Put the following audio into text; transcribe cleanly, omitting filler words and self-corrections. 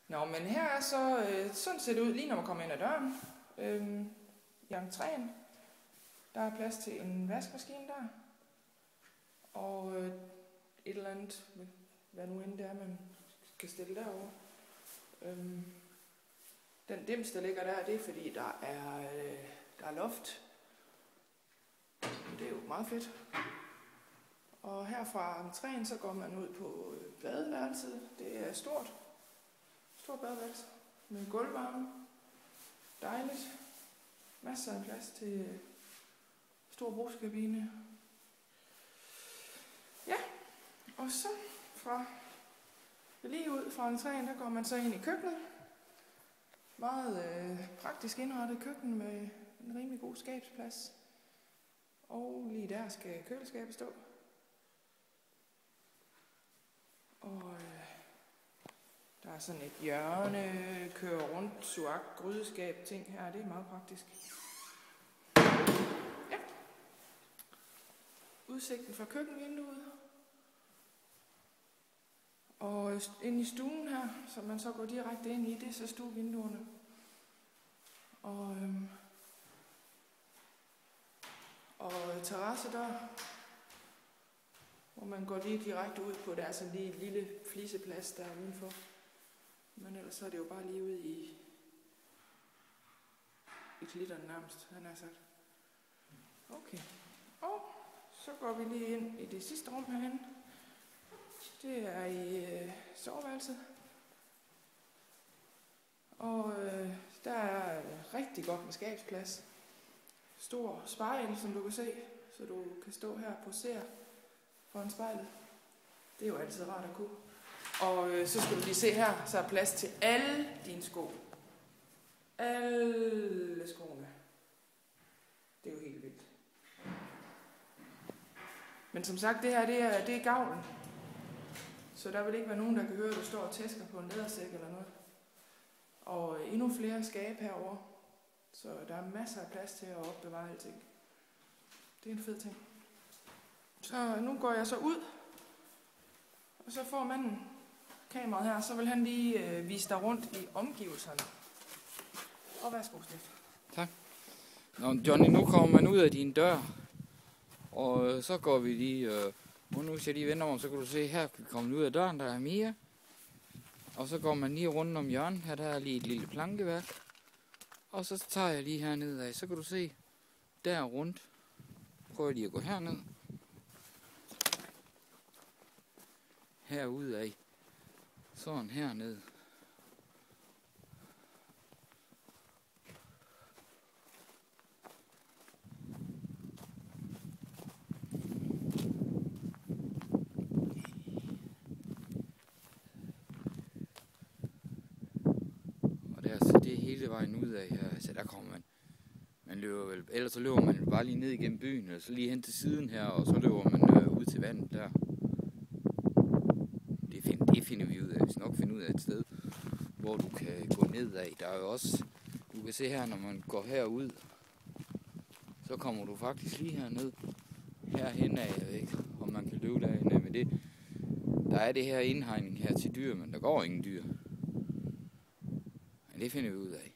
Nå, men her er så, sådan ser det ud lige når man kommer ind ad døren. I entréen, der er plads til en vaskemaskine der. Og et eller andet, hvad nu end det er, man kan stille derovre. Den dims, der ligger der, det er fordi, der er loft. Det er jo meget fedt. Og her fra entréen, så går man ud på badeværelset. Det er stort badeværelse med gulvvarme. Dejligt. Masser af plads til stor brugskabine. Ja, og så lige ud fra entréen, der går man så ind i køkkenet. Meget praktisk indrettet køkken med en rimelig god skabsplads. Og lige der skal køleskabet stå. Og der er sådan et hjørne, kører rundt, suak, grydeskab, ting her. Det er meget praktisk. Ja. Udsigten fra køkkenvinduet. Og inde i stuen her, som man så går direkte ind i, det er så stuevinduerne. Og terrasse der, hvor man går lige direkte ud på, der er sådan lige en lille fliseplads der udenfor. Men ellers så er det jo bare lige ude i klitterne nærmest, han har sagt. Okay, og så går vi lige ind i det sidste rum herhen. Det er i soveværelset. Og der er rigtig godt med skabsplads. Stor spejl, som du kan se, så du kan stå her og posere foran spejlet. Det er jo altid rart at kunne. Og så skal du lige se her, så er plads til alle dine sko. Alle skoene. Det er jo helt vildt. Men som sagt, det her det er gavlen. Så der vil ikke være nogen, der kan høre, at du står og tæsker på en lædersæk eller noget. Og endnu flere skabe herovre. Så der er masser af plads til at opbevare alting. Det er en fed ting. Så nu går jeg så ud. Og så får manden kameraet her, så vil han lige vise dig rundt i omgivelserne. Og værsgo, Steff. Tak. Nå, Johnny, nu kommer man ud af din dør. Og så går vi lige... nu hvis jeg lige vender om, så kan du se, her kan vi komme ud af døren, der er Mia. Og så går man lige rundt om hjørnet. Her der er lige et lille plankeværk. Og så tager jeg lige herned af, så kan du se, der rundt. Prøver jeg lige at gå herned. Herude af. Sådan herned. Det er hele vejen ud af her, så der kommer man løber vel, ellers så løber man bare lige ned igennem byen, og så lige hen til siden her, og så løber man ud til vandet der. Det finder vi ud af, vi skal nok finde ud af et sted, hvor du kan gå ned af. Der er jo også, du kan se her, når man går herud, så kommer du faktisk lige herned, herhen af, jeg ved ikke, om man kan løbe derhen af med det. Der er det her indhegning her til dyr, men der går ingen dyr. Men det finder vi ud af.